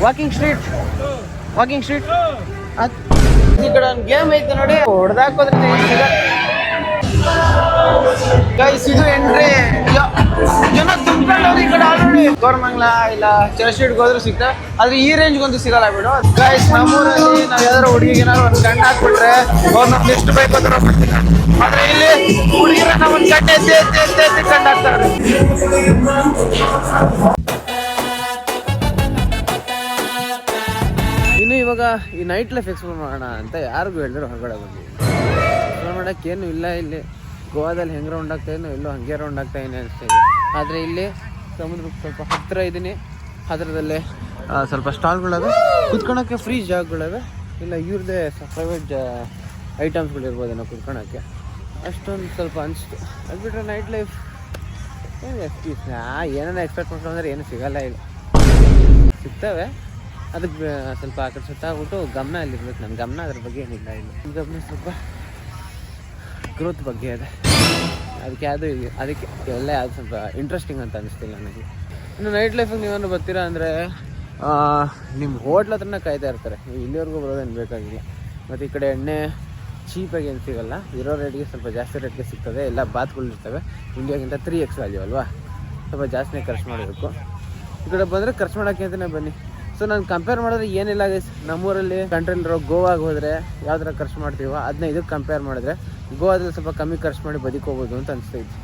Walking street ಈ ಕಡೆ ಒಂದು ಗೇಮ್ ಐತೆ ನೋಡಿ, ಹೊಡೆದಾಕೋದ್ರೆ ಗೈಸ್ ಇದು ಎಂಟ್ರಿ. ಜನ ತುಂಬ್ಕೊಂಡವ್ರು ಈ ಕಡೆ ಆಲ್ರೆಡಿ. ಕೋರಮಂಗ್ಲ ಇಲ್ಲ ಚರ್ಚ್ಗೇಟ್ಗೆ ಹೋದ್ರು ಸಿಗ್ತವೆ, ಆದ್ರೆ ಈ ರೇಂಜ್ಗಂತೂ ಸಿಗಲ್ಲ ಬಿಡು. ಗೈಸ್ ನಮ್ಮೂರಲ್ಲಿ ನಾವ್ ಯಾವ್ದಾರು ಹುಡುಗಿಗೆ ಏನಾದ್ರು ಒಂದು ಗಂಡ ಹಾಕ್ಬಿಟ್ರೆ ಅವ್ರು ನಮ್ಗೆ ಎಷ್ಟು ಬೇಕು ಅಂತ ಆದ್ರೆ ಇಲ್ಲಿ ಹುಡುಗಿರ ನಮ್ಮೊಂದು ಗಂಟೆ ಎತ್ತಿ ಗಂಡ ಹಾಕ್ತಾರೆ. ಇನ್ನು ಇವಾಗ ಈ ನೈಟ್ ಲೈಫ್ ಎಕ್ಸ್ಪ್ಲೋರ್ ಮಾಡೋಣ ಅಂತ ಯಾರಿಗೂ ಹೇಳಿದ್ರು ಹೊರಗಡೆ ಬಂದು ಎಕ್ಸ್ಪ್ಲೋರ್ ಮಾಡೋಕ್ಕೆ ಏನು ಇಲ್ಲ. ಇಲ್ಲಿ ಗೋವಾದಲ್ಲಿ ಹೆಂಗೆ ರೌಂಡ್ ಆಗ್ತಾ ಏನೋ ಎಲ್ಲೋ ಹಂಗೆ ರೌಂಡ್ ಆಗ್ತಾ ಏನೇ ಅನಿಸ್ತಿದೆ. ಆದರೆ ಇಲ್ಲಿ ಸಮುದ್ರಕ್ಕೆ ಸ್ವಲ್ಪ ಹತ್ತಿರ ಇದ್ದೀನಿ, ಹತ್ತಿರದಲ್ಲೇ ಸ್ವಲ್ಪ ಸ್ಟಾಲ್ಗಳವೆ, ಕುತ್ಕೊಳಕ್ಕೆ ಫ್ರೀ ಜಾಗಗಳವೆ, ಇಲ್ಲ ಇವ್ರದ್ದೇ ಪ್ರೈವೇಟ್ ಐಟಮ್ಸ್ಗಳಿರ್ಬೋದೇನೋ ಕುತ್ಕೊಳಕ್ಕೆ. ಅಷ್ಟೊಂದು ಸ್ವಲ್ಪ ಅನಿಸ್ತು. ಅದು ಬಿಟ್ಟರೆ ನೈಟ್ ಲೈಫ್ ಏನೇನೋ ಎಕ್ಸ್ಪೆಕ್ಟ್ ಮಾಡ್ಕೊಂಡ್ರೆ ಏನು ಸಿಗಲ್ಲ. ಇಲ್ಲ ಸಿಗ್ತವೆ, ಅದಕ್ಕೆ ಸ್ವಲ್ಪ ಆ ಕಡೆ ಸುತ್ತಾಗ್ಬಿಟ್ಟು ಗಮನ ಅಲ್ಲಿರ್ಬೇಕು. ನನ್ನ ಗಮನ ಅದ್ರ ಬಗ್ಗೆ ಏನಿಲ್ಲ. ಇಲ್ಲ ಗಮನ ಸ್ವಲ್ಪ ಗ್ರೋತ್ ಬಗ್ಗೆ ಇದೆ. ಅದಕ್ಕೆ ಎಲ್ಲ ಯಾವುದು ಸ್ವಲ್ಪ ಇಂಟ್ರೆಸ್ಟಿಂಗ್ ಅಂತ ಅನಿಸ್ತಿಲ್ಲ ನನಗೆ. ಇನ್ನು ನೈಟ್ ಲೈಫಿಗೆ ನೀವೇನು ಬರ್ತೀರಾ ಅಂದರೆ ನಿಮ್ಮ ಹೋಟ್ಲ್ ಹತ್ರನೇ ಕಾಯ್ತಾ ಇರ್ತಾರೆ. ನೀವು ಇಲ್ಲಿವರೆಗೂ ಬರೋದೇನು ಬೇಕಾಗಿಲ್ಲ. ಮತ್ತು ಈ ಕಡೆ ಎಣ್ಣೆ ಚೀಪಾಗಿ ಏನು ಸಿಗಲ್ಲ, ಇರೋ ರೇಟ್ಗೆ ಸ್ವಲ್ಪ ಜಾಸ್ತಿ ರೇಟ್ಗೆ ಸಿಗ್ತದೆ. ಎಲ್ಲ ಬಾತ್ಗಳಿರ್ತವೆ. ಇಂಡಿಯಾಗಿಂತ 3x ವ್ಯಾಲ್ಯೂ ಅಲ್ವಾ, ಸ್ವಲ್ಪ ಜಾಸ್ತಿನೇ ಖರ್ಚು ಮಾಡಬೇಕು. ಈ ಕಡೆ ಬಂದರೆ ಖರ್ಚು ಮಾಡೋಕ್ಕೆ ಅಂತಲೇ ಬನ್ನಿ. ಸೊ ನಾನು ಕಂಪೇರ್ ಮಾಡಿದ್ರೆ ಏನಿಲ್ಲ ಗೈಸ್. ನಮ್ಮೂರಲ್ಲಿ ಕಂಟ್ರಿಲಿರೋ ಗೋವಾಗೆ ಹೋದರೆ ಯಾವ ಥರ ಖರ್ಚು ಮಾಡ್ತೀವೋ ಅದನ್ನ ಇದಕ್ಕೆ ಕಂಪೇರ್ ಮಾಡಿದ್ರೆ ಗೋವಾದಲ್ಲಿ ಸ್ವಲ್ಪ ಕಮ್ಮಿ ಖರ್ಚು ಮಾಡಿ ಬದುಕೋಬೋದು ಅಂತ ಅನಿಸ್ತೈತಿ.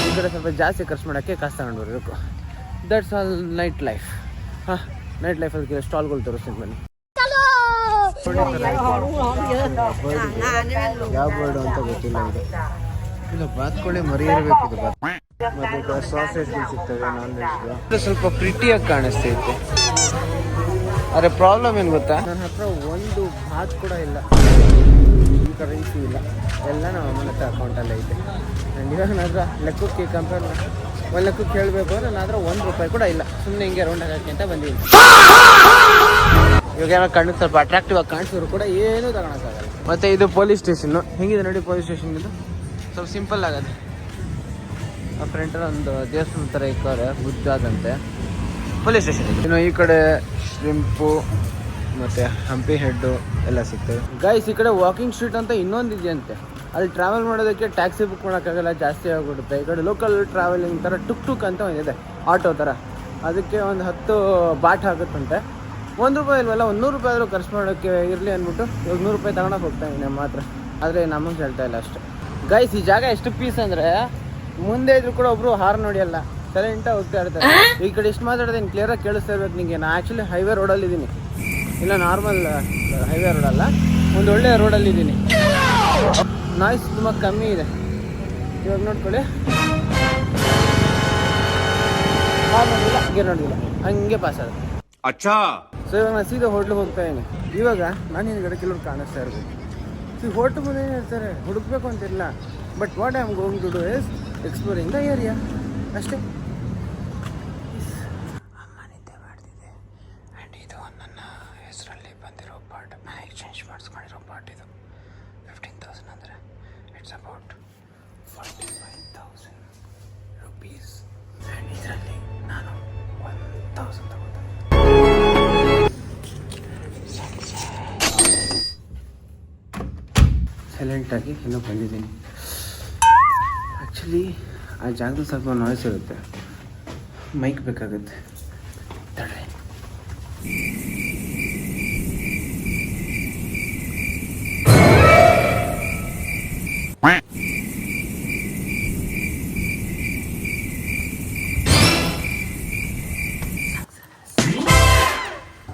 ಈ ಕಡೆ ಸ್ವಲ್ಪ ಜಾಸ್ತಿ ಖರ್ಚು ಮಾಡೋಕ್ಕೆ ಕಾಸು ತಗೊಂಡು ಬರಬೇಕು. That's all night life. Night ಲೈಫಲ್ಲಿ ಸ್ಟಾಲ್ಗಳು ತೋರಿಸ್ತೀನಿ ಬನ್ನಿ. ಯಾವ ಬರ್ಡು ಅಂತ ಗೊತ್ತಿಲ್ಲ. ಇದು ಇಲ್ಲ ಬಾತ್ಕೊಳ್ಳಿ ಮರಿ ಇರಬೇಕು. ಇದು ಬಾತ್ ಮತ್ತು ಈಗ ಸಾಸೇಜ್ಗಳು ಸಿಗ್ತವೆ, ನಾನ್ ವೆಜ್ಗಳು. ಸ್ವಲ್ಪ ಪ್ರಿಟಿಯಾಗಿ ಕಾಣಿಸ್ತೈತೆ. ಆದರೆ ಪ್ರಾಬ್ಲಮ್ ಏನು ಗೊತ್ತಾ, ನನ್ನ ಹತ್ರ ಒಂದು ಬಾತ್ ಕೂಡ ಇಲ್ಲ, ಕರೆನ್ಸಿ ಇಲ್ಲ, ಎಲ್ಲ ನಮ್ಮ ಅಮ್ಮನ ಹತ್ರ ಅಕೌಂಟಲ್ಲೇ ಐತೆ. ನಾನು ಇವಾಗ ನನ್ನ ಹತ್ರ ಲೆಕ್ಕಕ್ಕೆ ಕಂಪೇರ್ ಮಾಡಿ ಒಂದು ಲೆಕ್ಕಕ್ಕೆ ಹೇಳಬೇಕು ಅಂದರೆ ನನ್ನ ಹತ್ರ ₹1 ಕೂಡ ಇಲ್ಲ. ಸುಮ್ಮನೆ ಹಿಂಗೆ ರೌಂಡ್ ಹಾಕಿ ಅಂತ ಬಂದಿದ್ದೀನಿ. ಇವಾಗ ಏನೋ ಕಣ್ಣಿಗೆ ಸ್ವಲ್ಪ ಅಟ್ರಾಕ್ಟಿವ್ ಆಗಿ ಕಾಣಿಸಿದ್ರು ಕೂಡ ಏನೂ ತಗೊಳಕ್ಕಾಗಲ್ಲ. ಮತ್ತು ಇದು ಪೊಲೀಸ್ ಸ್ಟೇಷನ್ನು ಹೆಂಗಿದೆ ನೋಡಿ. ಪೊಲೀಸ್ ಸ್ಟೇಷನ್ ಇದು ಸ್ವಲ್ಪ ಸಿಂಪಲ್ ಆಗುತ್ತೆ. ಆ ಫ್ರಂಟಲ್ಲಿ ಒಂದು ದೇವಸ್ಥಾನ ಥರ ಇಕ್ಕವ್ರೆ, ಬುದ್ಧಾದಂತೆ. ಪೊಲೀಸ್ ಸ್ಟೇಷನ್ ಇದೆ. ಇನ್ನು ಈ ಕಡೆ ಶ್ರಿಂಪು ಮತ್ತು ಹಂಪಿ ಹೆಡ್ಡು ಎಲ್ಲ ಸಿಗ್ತವೆ. ಗೈಸ್ ಈ ಕಡೆ ವಾಕಿಂಗ್ ಸ್ಟ್ರೀಟ್ ಅಂತ ಇನ್ನೊಂದು ಇದೆಯಂತೆ. ಅಲ್ಲಿ ಟ್ರಾವೆಲ್ ಮಾಡೋದಕ್ಕೆ ಟ್ಯಾಕ್ಸಿ ಬುಕ್ ಮಾಡೋಕ್ಕಾಗಲ್ಲ, ಜಾಸ್ತಿ ಆಗಿಬಿಡುತ್ತೆ. ಈ ಕಡೆ ಲೋಕಲ್ ಟ್ರಾವೆಲಿಂಗ್ ಥರ ಟುಕ್ ಅಂತ ಒಂದಿದೆ, ಆಟೋ ಥರ. ಅದಕ್ಕೆ ಒಂದು 10 ಬಾಟ್ ಆಗುತ್ತಂತೆ. ₹1 ಇಲ್ವಲ್ಲ, ₹100 ಆದರೂ ಖರ್ಚು ಮಾಡೋಕ್ಕೆ ಇರಲಿ ಅಂದ್ಬಿಟ್ಟು ಇವಾಗ ₹100 ತಗೊಳಕ್ಕೆ ಹೋಗ್ತಾ ಇದ್ದೀನಿ ಮಾತ್ರ. ಆದರೆ ನಮಗೆ ಹೇಳ್ತಾ ಇಲ್ಲ ಅಷ್ಟೇ. ಗೈಸ್ ಈ ಜಾಗ ಎಷ್ಟು ಪೀಸ್ ಅಂದರೆ ಮುಂದೆ ಇದ್ರು ಕೂಡ ಒಬ್ಬರು ಹಾರ್ನ್ ನೋಡಿಯಲ್ಲ, ಸೈಲೆಂಟಾಗಿ ಹೋಗ್ತಾ ಇರ್ತಾರೆ. ಈ ಕಡೆ ಇಷ್ಟು ಮಾತಾಡೋದೇನು ಕ್ಲಿಯರಾಗಿ ಕೇಳಿಸ್ತಾ ಇರ್ಬೇಕು ನಿಮಗೆ. ನಾನು ಆ್ಯಕ್ಚುಲಿ ಹೈವೇ ರೋಡಲ್ಲಿದ್ದೀನಿ, ಇಲ್ಲ ನಾರ್ಮಲ್ ಹೈವೇ ರೋಡಲ್ಲ, ಒಂದು ಒಳ್ಳೆಯ ರೋಡಲ್ಲಿದ್ದೀನಿ. ನಾಯ್ಸ್ ತುಂಬ ಕಮ್ಮಿ ಇದೆ. ಇವಾಗ ನೋಡ್ಕೊಳ್ಳಿ, ನೋಡಿಲ್ಲ, ಗೇರ್ ನೋಡಿಲ್ಲ, ಹಂಗೆ ಪಾಸ್ ಆಗುತ್ತೆ. ಅಚ್ಚಾ. ಸೊ ಇವಾಗ ನಾನು ಸೀದಾ ಹೋಟ್ಲಿಗೆ ಹೋಗ್ತಾ ಇದ್ದೀನಿ. ಇವಾಗ ನಾನು ಹಿಂದ್ಗಡೆ ಕೆಲವ್ರು ಕಾಣಿಸ್ತಾ ಇರ್ಬೋದು. ಹೋಟ್ಲು ಮುಂದೆ ಏನು ಹೇಳ್ತಾರೆ, ಹುಡುಕ್ಬೇಕು ಅಂತಿರಲಿಲ್ಲ. But what I am going to do is exploring the area ಅಷ್ಟೇ. ಅಮ್ಮ ನಿದ್ದೆ ಮಾಡ್ತಿದ್ದೆ. ಆ್ಯಂಡ್ ಇದು ನನ್ನ ಹೆಸರಲ್ಲಿ ಬಂದಿರೋ ಪಾರ್ಟ್, ನಾನು ಎಕ್ಸ್ಚೇಂಜ್ ಮಾಡಿಸ್ಕೊಂಡಿರೋ ಪಾರ್ಟ್. ಇದು 15,000 ಅಂದರೆ ಇಟ್ಸ್ ಅಬೌಟ್ 45,000 rupees. ಆ್ಯಂಡ್ ಇದರಲ್ಲಿ ನಾನು 1,000 ತಗೊಳ್ತೇನೆ. ಸೈಲೆಂಟಾಗಿ ಇನ್ನೂ ಬಂದಿದ್ದೀನಿ. ಆ್ಯಕ್ಚುಲಿ ಆ ಜಾಗದಲ್ಲಿ ಸ್ವಲ್ಪ ನಾಯ್ಸ್ ಇರುತ್ತೆ, ಮೈಕ್ ಬೇಕಾಗುತ್ತೆ. ತಡೆ.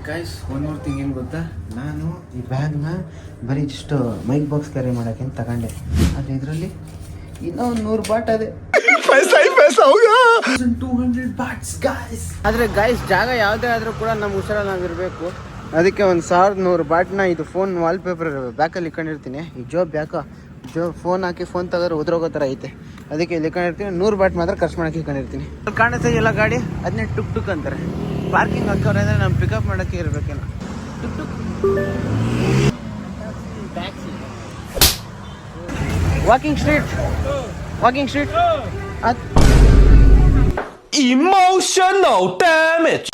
ಗೈಸ್ ಒಂದು ಮೂರು ತಿಂಗ್ ಏನು ಗೊತ್ತಾ, ನಾನು ಈ ಬ್ಯಾಗ್ನ ಬರೀ ಇಷ್ಟು ಮೈಕ್ ಬಾಕ್ಸ್ ಕ್ಯಾರಿ ಮಾಡೋಕ್ಕೆ ಅಂತ ತಗೊಂಡೆ. ಆದರೆ ಇದರಲ್ಲಿ ಇನ್ನೂ ಒಂದು 100 ಬಾಟ್ ಅದೇ. 200 ಬಾಟ್ಸ್ ಗೈಸ್. ಆದರೆ ಗೈಸ್ ಜಾಗ ಯಾವುದೇ ಆದರೂ ಕೂಡ ನಮ್ಮ ಹುಷಾರಲ್ಲಿ ನಾವು ಇರಬೇಕು. ಅದಕ್ಕೆ ಒಂದು 1,100 ಬಾಟ್ನ ಇದು ಫೋನ್ ವಾಲ್ಪೇಪರ್ ಬ್ಯಾಕಲ್ಲಿ ಇಟ್ಕೊಂಡಿರ್ತೀನಿ. ಈ ಫೋನ್ ಹಾಕಿ ಫೋನ್ ತೆಗೆದ್ರೆ ಉದ್ರೋಗೋ ಥರ ಐತೆ. ಅದಕ್ಕೆ ಇಲ್ಲಿ ಇಟ್ಕೊಂಡಿರ್ತೀನಿ. 100 ಬಾಟ್ ಮಾತ್ರ ಖರ್ಚು ಮಾಡೋಕ್ಕೆ ಇಟ್ಕೊಂಡಿರ್ತೀನಿ. ಕಾಣಿಸ್ತಾ ಇಲ್ಲ ಗಾಡಿ, ಅದನ್ನೇ ಟುಕ್ ಅಂತಾರೆ. ಪಾರ್ಕಿಂಗ್ ಹಾಕೋರೆ ಅಂದರೆ ನಮ್ಮ ಪಿಕಪ್ ಮಾಡೋಕ್ಕೆ ಇರಬೇಕೇನೋ. Taxi. Walking street Emotional damage.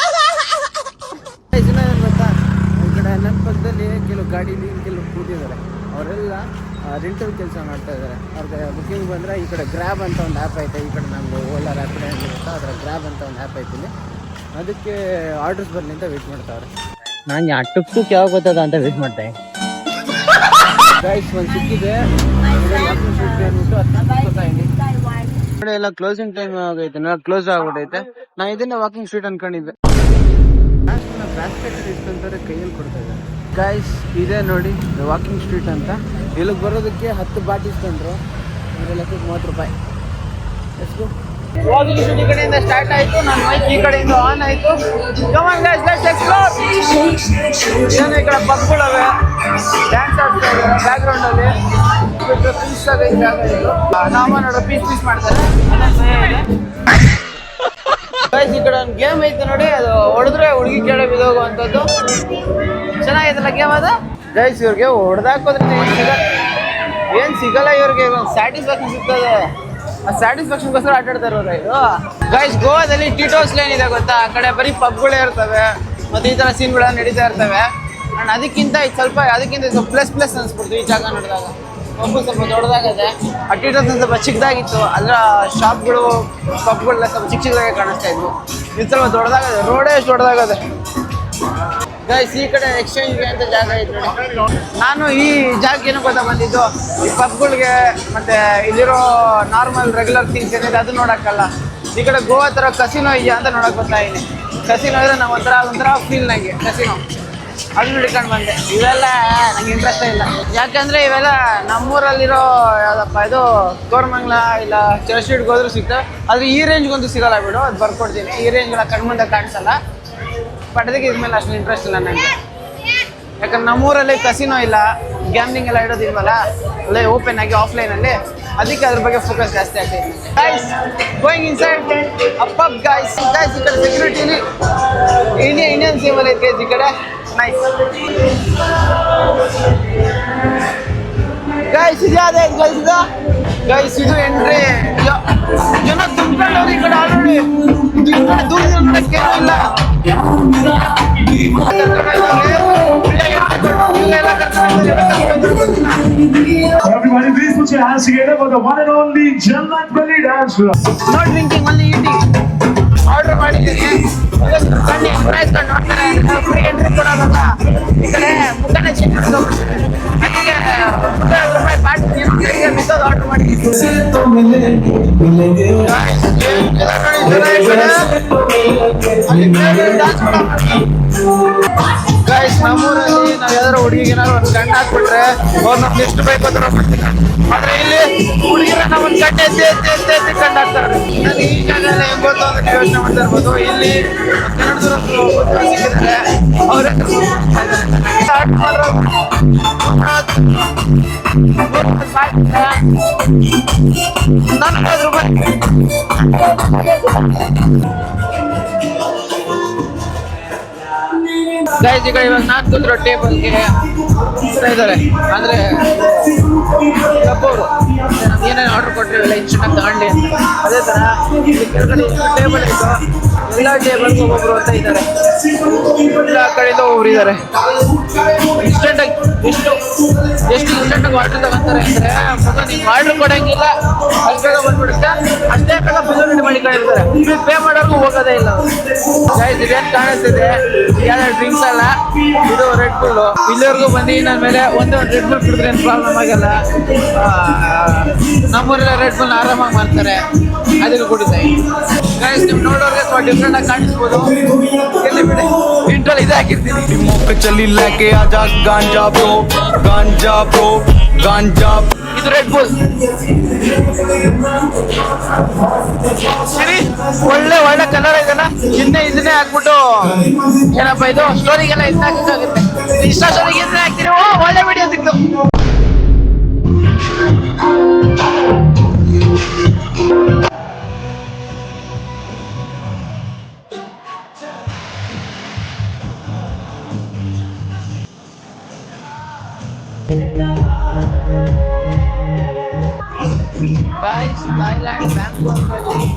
ಜನ ಏನ್ ಗೊತ್ತಾ, ಈ ಕಡೆ ನನ್ನ ಪಕ್ಕದಲ್ಲಿ ಕೆಲವು ಗಾಡೀಲಿ ಕೆಲವು ಕೂತಿದ್ದಾರೆ. ಅವರೆಲ್ಲ ರೆಂಟಲ್ ಕೆಲಸ ಮಾಡ್ತಾ ಇದ್ದಾರೆ. ಅವ್ರಿಗೆ ಬುಕ್ಕಿಂಗ್ ಬಂದರೆ ಈ ಕಡೆ ಗ್ರ್ಯಾಬ್ ಅಂತ ಒಂದು ಆ್ಯಪ್ ಐತೆ. ಈ ಕಡೆ ನಮ್ಮದು ಓಲಾ ರ್ಯಾಪಿಡ್ ಅಂತ ಇರುತ್ತೆ, ಅದರ ಗ್ರ್ಯಾಬ್ ಅಂತ ಒಂದು ಆ್ಯಪ್ ಐತಿಲ್ಲಿ. ಅದಕ್ಕೆ ಆರ್ಡರ್ಸ್ ಬರಲಿ ಅಂತ ವೇಟ್ ಮಾಡ್ತಾವ್ರೆ. ನಾನು ಅಟ್ಟಕ್ಕೂ ಯಾವಾಗ ಗೊತ್ತದ ಅಂತ ವೇಟ್ ಮಾಡ್ತೆ. ಗೈಸ್ ಒಂದು ಸಿಕ್ಕಿದೆ ನೋಡಿ. ಎಲ್ಲ ಕ್ಲೋಸಿಂಗ್ ಟೈಮ್ ಆಗೈತೆ, ಕ್ಲೋಸ್ ಆಗ್ಬಿಟ್ಟೈತೆ. ನಾ ಇದನ್ನ ವಾಕಿಂಗ್ ಸ್ಟ್ರೀಟ್ ಅನ್ಕೊಂಡಿದ್ದೆ. ಬ್ಯಾಸ್ಕೆಟ್ ಇಸ್ಕೊಂತಾರೆ, ಕೈಯಲ್ಲಿ ಕೊಡ್ತಾ ಇದ್ದಾರೆ. ಗೈಸ್ ಇದೆ ನೋಡಿ ವಾಕಿಂಗ್ ಸ್ಟ್ರೀಟ್ ಅಂತ. ಇಲ್ಲಿಗೆ ಬರೋದಕ್ಕೆ 10 ಬಾಟ್ ಇಸ್ಕೊಂಡ್ರು. ಇದರ ಲೆಕ್ಕಕ್ಕೆ 30 ರೂಪಾಯಿ. ಎಷ್ಟು ವಾಕಿಂಗ್ ಸ್ಟ್ರೀಟ್ ಈ ಕಡೆಯಿಂದ ಸ್ಟಾರ್ಟ್ ಆಯಿತು. ನನ್ನ ಮೈಕ್ ಈ ಕಡೆಯಿಂದ ಆನ್ ಆಯಿತು. ಕಮಾನ್ ಗೈಸ್, ಲೆಟ್ಸ್ ಎಕ್ಸ್ಪ್ಲೋರ್. ಏನೋ ಈ ಕಡೆ ಪಬ್ಗಳವೆ, ಡ್ಯಾನ್ಸ್ ಆಡ್ತಾ ಇದ್ದಾರೆ ಬ್ಯಾಕ್ಗ್ರೌಂಡಲ್ಲಿ. ಪೀಸ್ ಆಗೈತೆ ಜಾಗ ಇದು. ನಾಮ ನೋಡ್ರೆ ಪೀಸ್ ಮಾಡ್ತಾರೆ. ಗೈಸ್ ಈ ಕಡೆ ಒಂದು ಗೇಮ್ ಐತೆ ನೋಡಿ, ಅದು ಹೊಡೆದ್ರೆ ಹುಡುಗಿ ಕೆಳ ಬಿದ್ದೋಗುವಂಥದ್ದು. ಚೆನ್ನಾಗೈತಲ್ಲ ಗೇಮ್ ಅದು. ಗೈಸ್ ಇವ್ರಿಗೆ ಹೊಡೆದಾಕೋದ್ರಿಂದ ಏನು ಸಿಗಲ್ಲ ಇವ್ರಿಗೆ ಸ್ಯಾಟಿಸ್ಫ್ಯಾಕ್ಷನ್ ಸಿಗ್ತದೆ. ಆ ಸ್ಯಾಟಿಸ್ಫ್ಯಾಕ್ಷನ್ಗೋಸ್ಕರ ಆಟಾಡ್ತಾ ಇರೋದು ಇದು. ಗೈಸ್ ಗೋವಾದಲ್ಲಿ ಟಿಟೋಸ್ ಲೇನ್ ಇದೆ ಗೊತ್ತಾ, ಆ ಕಡೆ ಬರೀ ಪಬ್ಗಳೇ ಇರ್ತವೆ ಮತ್ತು ಈ ಥರ ಸೀನ್ಗಳು ನಡೀತಾ ಇರ್ತವೆ. ಆ್ಯಂಡ್ ಅದಕ್ಕಿಂತ ಸ್ವಲ್ಪ ಪ್ಲಸ್ ಅನ್ಸ್ಬಿಡ್ತು ಈ ಜಾಗ ನೋಡಿದಾಗ. ಸ್ವಲ್ಪ ದೊಡ್ಡದಾಗದೆ. ಆ ಟಿಟೋಸ್ ಸ್ವಲ್ಪ ಚಿಕ್ಕದಾಗಿತ್ತು, ಅದರ ಶಾಪ್ಗಳು ಪಬ್ಗಳೆಲ್ಲ ಸ್ವಲ್ಪ ಚಿಕ್ಕದಾಗೆ ಕಾಣಿಸ್ತಾ ಇದ್ವು. ಇದು ಸ್ವಲ್ಪ ದೊಡ್ಡದಾಗದೆ, ರೋಡೇ ಎಷ್ಟು ದೊಡ್ಡದಾಗದೆ. ಗೈಸ್ ಈ ಕಡೆ ಎಕ್ಸ್ಚೇಂಜ್ಗೆ ಅಂತ ಜಾಗ ಐತೆ ನೋಡಿ. ನಾನು ಈ ಜಾಗಕ್ಕೆ ಏನೋ ಗೊತ್ತಾ ಬಂದಿದ್ದು, ಈ ಪಬ್ಗಳಿಗೆ ಮತ್ತು ಇಲ್ಲಿರೋ ನಾರ್ಮಲ್ ರೆಗ್ಯುಲರ್ ಥಿಂಗ್ಸ್ ಏನಿದೆ ಅದು ನೋಡೋಕ್ಕಲ್ಲ. ಈ ಕಡೆ ಗೋವಾ ಥರ ಕಸಿನೋ ಇದೆಯಾ ಅಂತ ನೋಡೋಕೆ ಬರ್ತಾ ಇದ್ದೀನಿ. ಕಸಿನೋ ಇದ್ರೆ ನಾವು ಒಂಥರ ಫೀಲ್ ನನಗೆ ಕಸಿನೋ ಅದನ್ನ ಹಿಡ್ಕೊಂಡು ಬಂದೆ. ಇವೆಲ್ಲ ನಂಗೆ ಇಂಟ್ರೆಸ್ಟೇ ಇಲ್ಲ, ಯಾಕಂದರೆ ಇವೆಲ್ಲ ನಮ್ಮೂರಲ್ಲಿರೋ ಯಾವುದಪ್ಪ ಇದು ಕೋರಮಂಗ್ಲ ಇಲ್ಲ ಚರ್ಚ್ಗೇಟ್ಗೆ ಹೋದ್ರೂ ಸಿಗ್ತವೆ. ಆದರೆ ಈ ರೇಂಜ್ಗಂತೂ ಸಿಗೋಲ್ಲ ಬಿಡು, ಅದು ಬರ್ಕೊಡ್ತೀನಿ. ಈ ರೇಂಜ್ಗಳ ಕಣ್ಮುಂದೆ ಕಾಣಿಸಲ್ಲ. ಬಟ್ ಅದಕ್ಕೆ ಇದ್ಮೇಲೆ ಅಷ್ಟು ಇಂಟ್ರೆಸ್ಟ್ ಇಲ್ಲ ನನಗೆ, ಯಾಕಂದ್ರೆ ನಮ್ಮೂರಲ್ಲಿ ಕಸಿನೋ ಇಲ್ಲ, ಗ್ಯಾಮ್ಲಿಂಗ್ ಎಲ್ಲ ಇಡೋದಿಲ್ವಲ್ಲ, ಅಲ್ಲೇ ಓಪನ್ ಆಗಿ ಆಫ್ಲೈನಲ್ಲಿ. ಅದಕ್ಕೆ ಅದ್ರ ಬಗ್ಗೆ ಫೋಕಸ್ ಜಾಸ್ತಿ ಆಗ್ತೈತೆ. Guys going inside up guys. ಈ ಕಡೆ ಸೆಕ್ಯೂರಿಟಿಲಿ ಇಂಡಿಯನ್ ಸಿಂಬಲ್ ಐತೆ ಈ ಕಡೆ. Nice guys. ಇದು ಯಾವ್ದು ಗೈಸ್ ಇದು? ಗೈಸ್ ಇದು ಎಂಟ್ರಿ. ಜನ ತುಂಬ್ಕೊಂಡು ಹೋಗಿ ಈ ಕಡೆ ಆಲ್ರೆಡಿ. ದೂರದಿಂದ ನೋಡಕ್ಕೆ ಇಲ್ಲ. Everybody, please put your hands together for the one and only Jannat Belly dancer. No drinking, only eating. Order ಮಾಡಿದ್ದೀನಿ. ಬನ್ನಿ ಪ್ರಯತ್ನ ನೋಡ್ತಾರೆ. ಫ್ರೀ ಎಂಟ್ರಿ ಕೊಡೋದಲ್ಲ ಈ ಕಡೆ ಮುಖನೇ ಚೆಕ್ ಮಾಡ್ಕೊಂಡ್ಬಿಡ್ತಾರೆ. ಅದಕ್ಕೆ ₹50 ಪಾರ್ಟಿ ಮಿಸೋದು ಆರ್ಡರ್ ಮಾಡಿದ್ದೀನಿ. ಗೈಸ್ ನಮ್ಮೂರಲ್ಲಿ ನಾವು ಯಾವ್ದಾರು ಹುಡುಗಿಗೆ ಏನಾದ್ರು ಒಂದು ಗಂಡ ಹಾಕ್ಬಿಟ್ರೆ ಅವ್ರು ನಮ್ಗೆ ಎಷ್ಟು ಬೇಕು ಅಂತ ಮಾಡ್ತೀನಿ. ಆದರೆ ಇಲ್ಲಿ ಹುಡುಗಿರ ಒಂದು ಗಂಟೆ ಎತ್ತಿ ಕಂಡು ಹಾಕ್ತಾರೆ. ನಾನು ಈ ಜಾಗದಲ್ಲಿ ಹೆಂಗ್ ಗೊತ್ತು ಅಂತ ಯೋಚನೆ ಮಾಡ್ತಾ ಇರ್ಬೋದು. ಇಲ್ಲಿ ಕನ್ನಡದವರು ಸಿಕ್ಕಿದ್ದಾರೆ, ಅವರೇ ಗೈಸ್ ಈ ಕಡೆ ಇವಾಗ ನಾನು ಕೂತಿರೋ ಟೇಬಲ್ಗೆ ಇದ್ದಾರೆ. ಅಂದರೆ ಕಪ್ಪವರು ಏನೇನು ಆರ್ಡರ್ ಕೊಟ್ಟರೆ ಇವೆಲ್ಲ ಇನ್ಸ್ಟೆಂಟಾಗಿ ತಗೊಂಡು ಅಂತ. ಅದೇ ಥರ ಕೆಳಗಡೆ ಟೇಬಲ್ ಇತ್ತು, ಎಲ್ಲ ಟೇಬಲ್ಗೆ ಒಬ್ಬೊಬ್ರು ಅಂತ ಇದ್ದಾರೆ. ಎಲ್ಲ ಕಡೆಯಿಂದ ಒಬ್ಬರು ಇದ್ದಾರೆ. ಇನ್ಸ್ಟೆಂಟಾಗಿ ಎಷ್ಟು ಇನ್ಸ್ಟೆಂಟಾಗಿ ಆರ್ಡರ್ ತಗೊಂತಾರೆ ಅಂದರೆ ನೀವು ಆರ್ಡರ್ ಕೊಡೋಂಗಿಲ್ಲ, ಅಷ್ಟು ಬೇಗ ಬಂದ್ಬಿಡುತ್ತೆ. ಅಷ್ಟೇ ಬೇಗ ಬಿಲ್ ಮಾಡಿ ಕಳಿಸ್ತಾರೆ. ನೀವು ಪೇ ಮಾಡೋರ್ಗೂ ಹೋಗೋದೇ ಇಲ್ಲ. ಗೈಸ್ ಇದೇನು ಕಾಣಿಸ್ತಿದೆ ಯಾವ್ದು ಡ್ರಿಂಕ್ಸ್ ಅಲ್ಲ, ಇದು ರೆಡ್ ಬುಲ್. ಇಲ್ಲಿವರೆಗೂ ಬಂದು ನನ್ನ ಮೇಲೆ ಒಂದು ರೆಡ್ ಬುಲ್ ಕುಡಿದ್ರೆ ಏನು ಪ್ರಾಬ್ಲಮ್ ಆಗಲ್ಲ. ನಮ್ಮೂರೆಲ್ಲ ರೆಡ್ ಬುಲ್ ಆರಾಮಾಗಿ ಮಾಡ್ತಾರೆ, ಅದಕ್ಕೆ ಕುಡಿತಾ ಇದ್ದೀನಿ. ಗೈಸ್ ನೀವು ನೋಡೋರಿಗೆ ಸ್ವಲ್ಪ ಡಿಫ್ರೆಂಟ್ ಆಗಿ ಕಾಣಿಸ್ಬೋದು. ಎಲ್ಲಿ ಬಿಡಿ ಇಂಟ್ರಲ್ಲಿ ಇದೆ ಹಾಕಿರ್ತೀನಿ. ಚಲಿ ಲೇಕೆ ಆಜಾ ಗಾಂಜಾ ಬ್ರೋ, ಗಾಂಜಾ ಬ್ರೋ, ಗಾಂಜಾ. ಇದು ರೆಡ್ ಬುಲ್ ಸರಿ, ಒಳ್ಳೆ ಕಲರ್ ಇದೆಲ್ಲ. ಇದನ್ನೇ ಹಾಕ್ಬಿಟ್ಟು ಏನಪ್ಪ ಇದು ಸ್ಟೋರಿಗೆಲ್ಲ ಇದನ್ನ ಹಾಕಕ್ಕಾಗುತ್ತೆ. ಇನ್ಸ್ಟಾ ಸ್ಟೋರಿಗೆ ಇದನ್ನೇ ಹಾಕ್ತೀರಿ. ಒಳ್ಳೆ ವಿಡಿಯೋ ಸಿಕ್ತು. Bye. ಥೈಲ್ಯಾಂಡ್ ಬ್ಯಾಂಕಾಕಲ್ಲಿ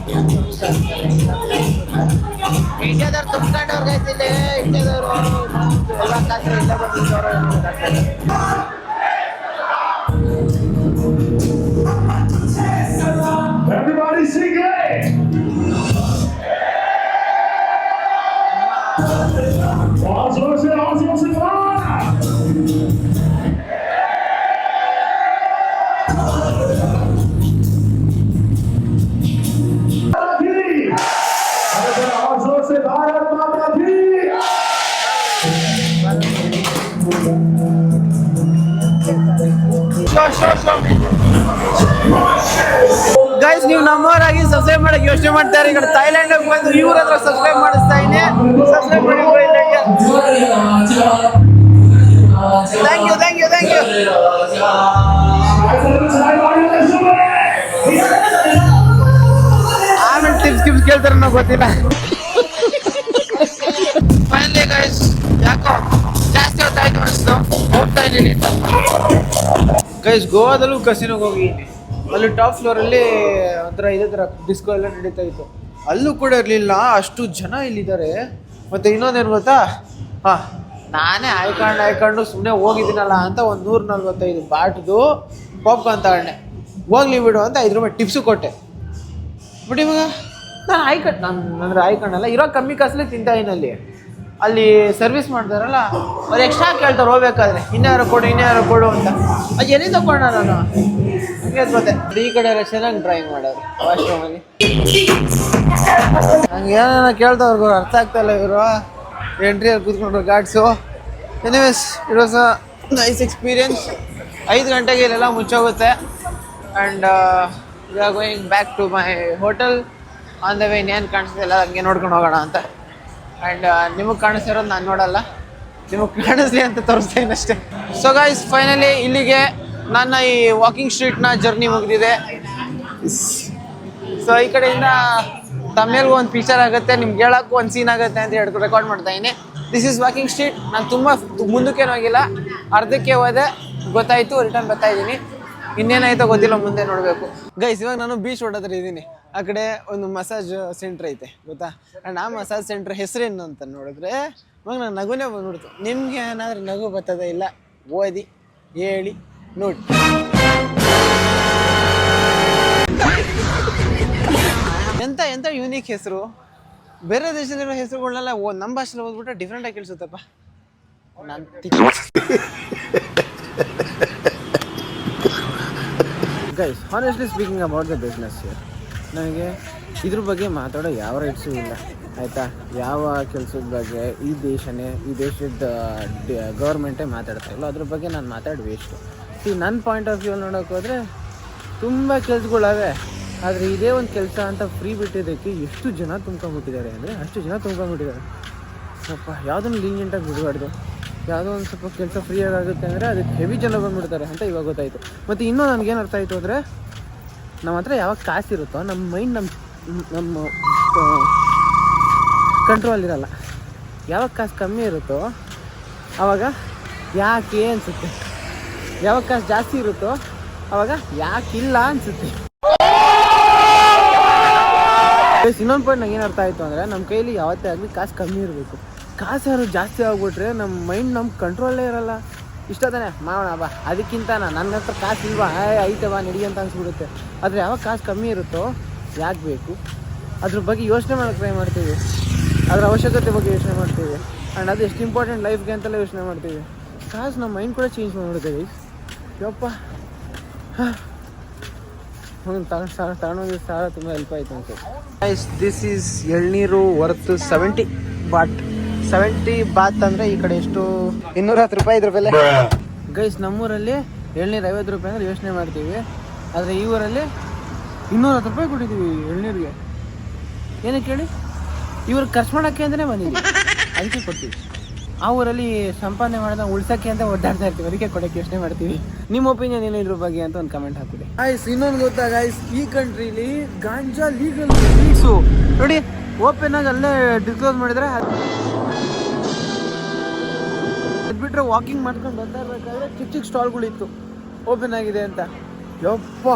ಇಂಡಿಯಾದವ್ರು ತುಂಬ್ಕೊಂಡವ್ರು ಗೈಸ್ ಇಲ್ಲಿ ಇಂಡಿಯಾದವರು ಎಲ್ಲ ಕಾಸು ಇಲ್ಲ ಬಂದಿದ್ದವರು Everybody sing it! Awesome, Bharat माता की ಗೈಸ್ ನೀವು ನಮ್ಮವರಾಗಿ ಸಬ್ಸ್ಕ್ರೈಬ್ ಮಾಡಕ್ಕೆ ಯೋಚನೆ ಮಾಡ್ತಾರೆ ಈ ಕಡೆ ಥೈಲ್ಯಾಂಡ್ ಬಂದು ಇವ್ರ ಹತ್ರ ಸಬ್ಸ್ಕ್ರೈಬ್ ಮಾಡಿಸ್ತಾ ಇದ್ದೀನಿ ಸಬ್ಸ್ಕ್ರೈಬ್ ಮಾಡಿ ಥ್ಯಾಂಕ್ ಯು ಆಮೇಲೆ ಟಿಪ್ಸ್ ಕೇಳ್ತಾರೆ ನಾವು ಗೊತ್ತಿಲ್ಲ ಫೈನಲಿ ಗೈಸ್ ಯಾಕೋ ಜಾಸ್ತಿ ಹೊತ್ತಾಯ್ತು ಅನಿಸ್ತು ಹೋಗ್ತಾ ಇದ್ದೀನಿ ಗೈಸ್ ಗೋವಾದಲ್ಲೂ ಕಸಿನೋಗೆ ಹೋಗಿದ್ದೀನಿ ಅಲ್ಲಿ ಟಾಪ್ ಫ್ಲೋರಲ್ಲಿ ಒಂಥರ ಇದೇ ಥರ ಡಿಸ್ಕೋ ಎಲ್ಲ ನಡೀತಾ ಇತ್ತು ಅಲ್ಲೂ ಕೂಡ ಇರಲಿಲ್ಲ ಅಷ್ಟು ಜನ ಇಲ್ಲಿದ್ದಾರೆ ಮತ್ತು ಇನ್ನೊಂದೇನು ಗೊತ್ತಾ ಹಾಂ ನಾನೇ ಆಯ್ಕೊಂಡು ಸುಮ್ಮನೆ ಹೋಗಿದ್ದೀನಲ್ಲ ಅಂತ ಒಂದು 145 ಬಾಟ್ದು ಪಾಪ್ಕಾರ್ನ್ ತಗೊಂಡೆ ಹೋಗ್ಲಿ ಬಿಡು ಅಂತ 5 ರೂಪಾಯಿ ಟಿಪ್ಸು ಕೊಟ್ಟೆ ಬಟ್ ಇವಾಗ ನಾನು ಆಯ್ಕೊಂಡಲ್ಲ ಇರೋ ಕಮ್ಮಿ ಕಾಸಲ್ಲಿ ತಿಂತಾ ಇನ್ನಲ್ಲಿ ಅಲ್ಲಿ ಸರ್ವಿಸ್ ಮಾಡ್ತಾರಲ್ಲ ಅವ್ರು ಎಕ್ಸ್ಟ್ರಾ ಕೇಳ್ತಾರೆ ಹೋಗ್ಬೇಕಾದ್ರೆ ಇನ್ಯಾರು ಕೊಡು ಅಂತ ಅದು ಎಲ್ಲಿ ತಗೊಂಡ ನಾನು ಹಂಗೆ ಗೊತ್ತೆ ಈ ಕಡೆ ಎಲ್ಲ ಚೆನ್ನಾಗಿ ಡ್ರಾಯಿಂಗ್ ಮಾಡೋರು ವಾಶ್ರೂಮಲ್ಲಿ ಹಂಗೆ ಏನೇನೋ ಕೇಳ್ದವ್ರಿಗೂ ಅರ್ಥ ಆಗ್ತಾಯಿಲ್ಲ ಇವರು ಎಂಟ್ರಿಯಲ್ಲಿ ಕೂತ್ಕೊಂಡ್ರು guards anyways it was a nice experience 5 ಗಂಟೆಗೆ ಇಲ್ಲೆಲ್ಲ ಮುಚ್ಚೋಗುತ್ತೆ and we are going back to my hotel on the way ಇನ್ನೇನು ಕಾಣಿಸ್ತಿಲ್ಲ ಹಂಗೆ ನೋಡ್ಕೊಂಡು ಹೋಗೋಣ ಅಂತ ಆ್ಯಂಡ್ ನಿಮಗೆ ಕಾಣಿಸ್ತಿರೋದು ನಾನು ನೋಡಲ್ಲ ನಿಮಗೆ ಕಾಣಿಸ್ಲಿ ಅಂತ ತೋರಿಸ್ತೀನಿ ಅಷ್ಟೇ ಸೊ ಗೈಸ್ ಫೈನಲಿ ಇಲ್ಲಿಗೆ ನನ್ನ ಈ ವಾಕಿಂಗ್ ಸ್ಟ್ರೀಟ್ನ ಜರ್ನಿ ಮುಗಿದಿದೆ ಸೊ ಈ ಕಡೆಯಿಂದ ತಮ್ಮೇಲ್ಗೂ ಒಂದು ಪಿಕ್ಚರ್ ಆಗುತ್ತೆ ನಿಮ್ಗೆ ಹೇಳೋಕ್ಕೂ ಒಂದು ಸೀನ್ ಆಗುತ್ತೆ ಅಂತ ಹೇಳ್ಕೊಂಡು ರೆಕಾರ್ಡ್ ಮಾಡ್ತಾ ಇದ್ದೀನಿ ದಿಸ್ ಈಸ್ ವಾಕಿಂಗ್ ಸ್ಟ್ರೀಟ್ ನಾನು ತುಂಬ ಮುಂದಕ್ಕೇನು ಹೋಗಿಲ್ಲ ಅರ್ಧಕ್ಕೆ ಹೋದೆ ಗೊತ್ತಾಯಿತು ರಿಟರ್ನ್ ಬರ್ತಾ ಇದ್ದೀನಿ ಇನ್ನೇನಾಯ್ತೋ ಗೊತ್ತಿಲ್ಲ ಮುಂದೆ ನೋಡಬೇಕು ಗೈಸ್ ಇವಾಗ ನಾನು ಬೀಚ್ ರೋಡ್ ಹತ್ರ ಇದ್ದೀನಿ ಆ ಕಡೆ ಒಂದು ಮಸಾಜ್ ಸೆಂಟ್ರ್ ಐತೆ ಗೊತ್ತಾ ಆ್ಯಂಡ್ ಆ ಮಸಾಜ್ ಸೆಂಟ್ರ್ ಹೆಸರೇನು ಅಂತ ನೋಡಿದ್ರೆ ಇವಾಗ ನಾನು ನಗುನೇ ಬಂದ್ಬಿಡ್ತು ನಿಮ್ಗೆ ಏನಾದರೂ ನಗು ಬರ್ತದೆ ಇಲ್ಲ ಓದಿ ಹೇಳಿ ನೋಡಿ ಎಂತ ಯೂನಿಕ್ ಹೆಸರು ಬೇರೆ ದೇಶದಲ್ಲಿರೋ ಹೆಸರುಗಳನ್ನೆಲ್ಲ ನಮ್ಮ ಭಾಷೆಲಿ ಓದ್ಬಿಟ್ರೆ ಡಿಫ್ರೆಂಟಾಗಿ ಕೇಳಿಸುತ್ತಪ್ಪ ನಾನು guys honestly speaking about the business ನನಗೆ ಇದ್ರ ಬಗ್ಗೆ ಮಾತಾಡೋ ಯಾವ ರೈಟ್ಸು ಇಲ್ಲ ಆಯಿತಾ ಯಾವ ಕೆಲಸದ ಬಗ್ಗೆ ಈ ದೇಶದ ಗೌರ್ಮೆಂಟೇ ಮಾತಾಡ್ತಾ ಇಲ್ಲ ಅದ್ರ ಬಗ್ಗೆ ನಾನು ಮಾತಾಡಿ ವೇಸ್ಟು ನನ್ನ ಪಾಯಿಂಟ್ ಆಫ್ ವ್ಯೂ ನೋಡೋಕೆ ಹೋದರೆ ತುಂಬ ಕೆಲಸಗಳವೆ ಆದರೆ ಇದೇ ಒಂದು ಕೆಲಸ ಅಂತ ಫ್ರೀ ಬಿಟ್ಟಿದ್ದಕ್ಕೆ ಎಷ್ಟು ಜನ ತುಂಬ್ಕೊಂಡ್ಬಿಟ್ಟಿದ್ದಾರೆ ಅಂದರೆ ಅಷ್ಟು ಜನ ತುಂಬ್ಕೊಂಡ್ಬಿಟ್ಟಿದ್ದಾರೆ ಸ್ವಲ್ಪ ಯಾವುದನ್ನು ಲೀನಿಯೆಂಟಾಗಿ ಬಿಡಬಾರ್ದು ಯಾವುದೋ ಒಂದು ಸ್ವಲ್ಪ ಕೆಲಸ ಫ್ರೀಯಾಗಿ ಆಗುತ್ತೆ ಅಂದರೆ ಅದಕ್ಕೆ ಹೆವಿ ಜನ ಬಂದುಬಿಡ್ತಾರೆ ಅಂತ ಇವಾಗ ಗೊತ್ತಾಯಿತು ಮತ್ತು ಇನ್ನೂ ನನಗೇನು ಅರ್ಥ ಆಯಿತು ಅಂದರೆ ನಮ್ಮ ಹತ್ರ ಯಾವಾಗ ಕಾಸಿರುತ್ತೋ ನಮ್ಮ ಮೈಂಡ್ ನಮ್ಮ ಕಂಟ್ರೋಲ್ ಇರಲ್ಲ ಯಾವಾಗ ಕಾಸು ಕಮ್ಮಿ ಇರುತ್ತೋ ಆವಾಗ ಯಾಕೆ ಅನಿಸುತ್ತೆ ಯಾವಾಗ ಕಾಸು ಜಾಸ್ತಿ ಇರುತ್ತೋ ಆವಾಗ ಯಾಕಿಲ್ಲ ಅನಿಸುತ್ತೆ ಇನ್ನೊಂದು ಪಾಯಿಂಟ್ ನಂಗೆ ಏನು ಅರ್ಥ ಆಯಿತು ಅಂದರೆ ನಮ್ಮ ಕೈಲಿ ಯಾವತ್ತೇ ಆಗಲಿ ಕಾಸು ಕಮ್ಮಿ ಇರಬೇಕು ಕಾಸು ಯಾರು ಜಾಸ್ತಿ ಆಗ್ಬಿಟ್ರೆ ನಮ್ಮ ಮೈಂಡ್ ನಮ್ಮ ಕಂಟ್ರೋಲೇ ಇರಲ್ಲ ಇಷ್ಟ ತಾನೆ ಮಾಡೋಣ ಬಾ ಅದಕ್ಕಿಂತ ನನ್ನ ಹತ್ರ ಕಾಸು ಇಲ್ವಾ ಐತೆ ಬಾ ನಡಿ ಅಂತ ಅನ್ಸ್ಬಿಡುತ್ತೆ ಆದರೆ ಯಾವಾಗ ಕಾಸು ಕಮ್ಮಿ ಇರುತ್ತೋ ಯಾಕೆ ಬೇಕು ಅದ್ರ ಬಗ್ಗೆ ಯೋಚನೆ ಮಾಡೋಕ್ಕೆ ಟ್ರೈ ಮಾಡ್ತೀವಿ ಅದರ ಅವಶ್ಯಕತೆ ಬಗ್ಗೆ ಯೋಚನೆ ಮಾಡ್ತೀವಿ ಆ್ಯಂಡ್ ಅದು ಎಷ್ಟು ಇಂಪಾರ್ಟೆಂಟ್ ಲೈಫ್ಗೆ ಅಂತೆಲ್ಲ ಯೋಚನೆ ಮಾಡ್ತೀವಿ ಕಾಸು ನಮ್ಮ ಮೈಂಡ್ ಕೂಡ ಚೇಂಜ್ ಮಾಡಿಬಿಡ್ತೀವಿ ಯಪ್ಪ ತಗೊಂಡೋಗಿ ಸಾಲ ತುಂಬ ಹೆಲ್ಪ್ ಆಯಿತು ಅಂತ ಗೈಸ್ ದಿಸ್ ಈಸ್ ಎಳ್ನೀರು ವರ್ತ್ 70 ಬಾತ್ ಅಂದರೆ ಈ ಕಡೆ ಎಷ್ಟು 210 ರೂಪಾಯಿ ಇದ್ರ ಬೆಲೆ ಗೈಸ್ ನಮ್ಮೂರಲ್ಲಿ ಎಳ್ನೀರು 50 ರೂಪಾಯಿ ಅಂದರೆ ಯೋಚನೆ ಮಾಡ್ತೀವಿ ಆದರೆ ಈ ಊರಲ್ಲಿ 210 ರೂಪಾಯಿ ಕೊಟ್ಟಿದ್ದೀವಿ ಎಳ್ನೀರಿಗೆ ಏನಕ್ಕೆ ಹೇಳಿ ಇವ್ರು ಖರ್ಚು ಮಾಡೋಕ್ಕೆ ಅಂತಲೇ ಬಂದಿದ್ದೀವಿ ಅದಕ್ಕೆ ಕೊಡ್ತೀವಿ ಆ ಊರಲ್ಲಿ ಸಂಪಾದನೆ ಮಾಡಿದ ಉಳ್ಸೋಕ್ಕೆ ಅಂತ ಒದ್ದಾಡ್ತಾ ಇರ್ತೀವಿ ಅದಕ್ಕೆ ಕೊಡೋಕ್ಕೆ ಯೋಚನೆ ಮಾಡ್ತೀವಿ ನಿಮ್ಮ ಒಪಿನಿಯನ್ ಏನು ಇದ್ರ ಬಗ್ಗೆ ಅಂತ ಒಂದು ಕಮೆಂಟ್ ಹಾಕಿದೆ ಗೈಸ್ ಇನ್ನೊಂದು ಗೊತ್ತಾ ಗೈಸ್ ಈ ಕಂಟ್ರೀಲಿ ಗಾಂಜಾ ಲೀಗಲ್ ಸ್ಟ್ರೀಟ್ಸು ನೋಡಿ ಓಪನ್ ಆಗಿ ಅಲ್ಲೇ ಡಿಸ್ಕ್ಲೋಸ್ ಮಾಡಿದ್ರೆ ಅದ್ಬಿಟ್ರೆ ವಾಕಿಂಗ್ ಮಾಡ್ಕೊಂಡು ಬರ್ತಾ ಇರ್ಬೇಕಾದ್ರೆ ಚಿಕ್ಕ ಸ್ಟಾಲ್ಗಳಿತ್ತು ಓಪನ್ ಆಗಿದೆ ಅಂತ ಯಪ್ಪ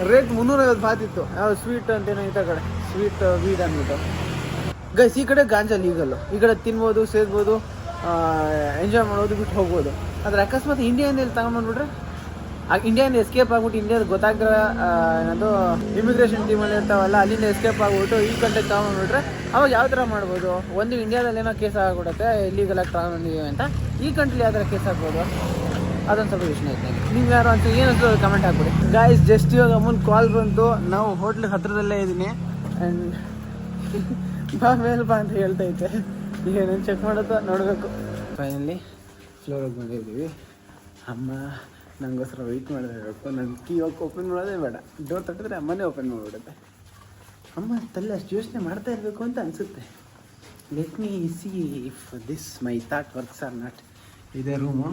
ರೇಟ್ 350 ಬಾತ್ ಇತ್ತು. ಯಾವ್ದು ಸ್ವೀಟ್ ಅಂತೇನೋ ಈ ಕಡೆ ಸ್ವೀಟ್ ವೀಡ್ ಅಂದ್ಬಿಟ್ಟು. ಗೈಸ್ ಈ ಕಡೆ ಗಾಂಜಾ ಲೀಗಲ್ಲು, ಈ ಕಡೆ ತಿನ್ಬೋದು, ಸೇದ್ಬೋದು, ಎಂಜಾಯ್ ಮಾಡ್ಬೋದು, ಬಿಟ್ಟು ಹೋಗ್ಬೋದು. ಆದರೆ ಅಕಸ್ಮಾತ್ ಇಂಡಿಯಾದಲ್ಲಿ ತಗೊಂಡ್ಬಂದ್ಬಿಟ್ರೆ ಇಂಡಿಯಾದಿಂದ ಎಸ್ಕೇಪ್ ಆಗ್ಬಿಟ್ಟು ಇಂಡಿಯಾದ ಗೊತ್ತಾಗ್ರ ಏನದು ಇಮಿಗ್ರೇಷನ್ ಟೀಮಲ್ಲಿ ಇರ್ತಾವಲ್ಲ, ಅಲ್ಲಿಂದ ಎಸ್ಕೇಪ್ ಆಗ್ಬಿಟ್ಟು ಈ ಕಂಟ್ರಿಗೆ ತಗೊಂಡ್ಬಿಟ್ರೆ ಅವಾಗ ಯಾವ ಥರ ಮಾಡ್ಬೋದು? ಒಂದು ಇಂಡಿಯಾದಲ್ಲಿ ಏನೋ ಕೇಸ್ ಆಗಿಬಿಡುತ್ತೆ ಇಲ್ಲೀಗಲಾಗಿ ತಗೊಂಡಿದ್ದೀವಿ ಅಂತ, ಈ ಕಂಟ್ರಿಲಿ ಯಾವ ಥರ ಕೇಸ್ ಆಗ್ಬೋದು? ಅದೊಂದು ಸ್ವಲ್ಪ ಯೋಚನೆ ಐತೆ. ನೀವು ಯಾರು ಅಂತ ಏನಿದ್ರು ಕಮೆಂಟ್ ಹಾಕ್ಬಿಡಿ. ಗಾಯ್ಸ್ ಜಸ್ಟ್ ಇವಾಗ ಅಮ್ಮನ ಕಾಲ್ ಬಂತು, ನಾವು ಹೋಟ್ಲಿಗೆ ಹತ್ರದಲ್ಲೇ ಇದ್ದೀನಿ ಆ್ಯಂಡ್ ಬಾ ಮೇಲೆ ಬಾ ಅಂತ ಹೇಳ್ತೈತೆ. ಈಗ ಏನೇನು ಚೆಕ್ ಮಾಡೋದು ನೋಡಬೇಕು. ಫೈನಲಿ ಫ್ಲೋರಿಗೆ ಬಂದಿದ್ದೀವಿ. ಅಮ್ಮ ನನಗೋಸ್ಕರ ವೆಯ್ಟ್ ಮಾಡಿರಬೇಕು. ನನ್ನ ಕೀ ಹೋಗಿ ಓಪನ್ ಮಾಡೋದೇ ಬೇಡ, ಡೋರ್ ತಟ್ಟಿದ್ರೆ ಅಮ್ಮನೇ ಓಪನ್ ಮಾಡಿಬಿಡುತ್ತೆ. ಅಮ್ಮ ತಲೆ ಅಷ್ಟು ಯೋಚನೆ ಮಾಡ್ತಾ ಇರಬೇಕು ಅಂತ ಅನಿಸುತ್ತೆ. Let me see if this my thought works or not. ಇದೇ ರೂಮು.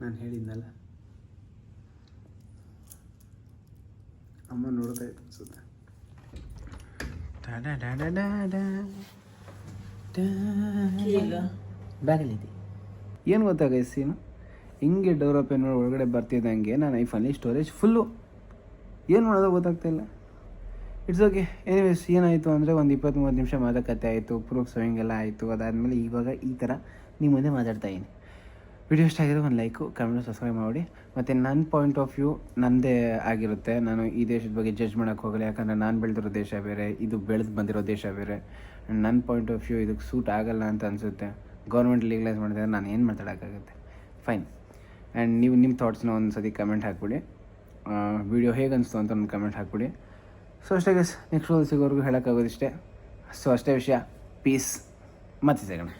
ನಾನು ಹೇಳಿದ್ನಲ್ಲ ಅಮ್ಮ ನೋಡ್ತಾ ಇತ್ತು ಅನ್ಸುತ್ತೆ. ಬ್ಯಾಗಲ್ಲಿದೆ. ಏನು ಗೊತ್ತಾ ಗೈಸ್ ಸೀನು, ಹಿಂಗೆ ಡೋರ್ ಓಪನ್ ಮಾಡಿ ಒಳಗಡೆ ಬರ್ತಿದ್ದಂಗೆ ನನ್ನ ಐಫೋನಲ್ಲಿ ಸ್ಟೋರೇಜ್ ಫುಲ್ಲು. ಏನು ಮಾಡೋದು ಗೊತ್ತಾಗ್ತಾಯಿಲ್ಲ. It's okay. ಎನಿವೇಸ್ ಏನಾಯಿತು ಅಂದರೆ ಒಂದು 20-30 ನಿಮಿಷ ಮಾತುಕತೆ ಆಯಿತು, ಪ್ರೂಫ್ ಸೋಯಿಂಗ್ ಎಲ್ಲ ಆಯಿತು. ಅದಾದಮೇಲೆ ಇವಾಗ ಈ ಥರ ನಿಮ್ಮ ಮುಂದೆ ಮಾತಾಡ್ತಾಯಿದ್ದೀನಿ. ವಿಡಿಯೋ ಇಷ್ಟ ಆಗಿರೋ ಒಂದು ಲೈಕು, ಕಮೆಂಟ್, ಸಬ್ಸ್ಕ್ರೈಬ್ ಮಾಡಿ. ಮತ್ತು ನನ್ನ ಪಾಯಿಂಟ್ ಆಫ್ ವ್ಯೂ ನನ್ನದೇ ಆಗಿರುತ್ತೆ. ನಾನು ಈ ದೇಶದ ಬಗ್ಗೆ ಜಡ್ಜ್ ಮಾಡೋಕ್ಕೆ ಹೋಗಲ್ಲ, ಯಾಕಂದರೆ ನಾನು ಬೆಳೆದಿರೋ ದೇಶ ಬೇರೆ, ಇದು ಬೆಳೆದು ಬಂದಿರೋ ದೇಶ ಬೇರೆ. ನನ್ನ ಪಾಯಿಂಟ್ ಆಫ್ ವ್ಯೂ ಇದಕ್ಕೆ ಸೂಟ್ ಆಗಲ್ಲ ಅಂತ ಅನಿಸುತ್ತೆ. ಗೌರ್ಮೆಂಟ್ ಲೀಗಲೈಸ್ ಮಾಡಿದ್ರೆ ನಾನು ಏನು ಮಾತಾಡೋಕ್ಕಾಗುತ್ತೆ? ಫೈನ್. ಆ್ಯಂಡ್ ನೀವು ನಿಮ್ಮ ಥಾಟ್ಸ್ನ ಒಂದು ಸತಿ ಕಮೆಂಟ್ ಹಾಕ್ಬಿಡಿ. ವಿಡಿಯೋ ಹೇಗೆ ಅನಿಸ್ತು ಅಂತ ಒಂದು ಕಮೆಂಟ್ ಹಾಕ್ಬಿಡಿ. ಸೊ ಅಷ್ಟೇ ಗೈಸ್, ನೆಕ್ಸ್ಟ್ ಸಿಗೋವರೆಗೂ ಹೇಳೋಕ್ಕಾಗೋದಿಷ್ಟೇ. ಸೊ ಅಷ್ಟೇ ವಿಷಯ. ಪೀಸ್. ಮತ್ತೆ ಸಿಗೋಣ.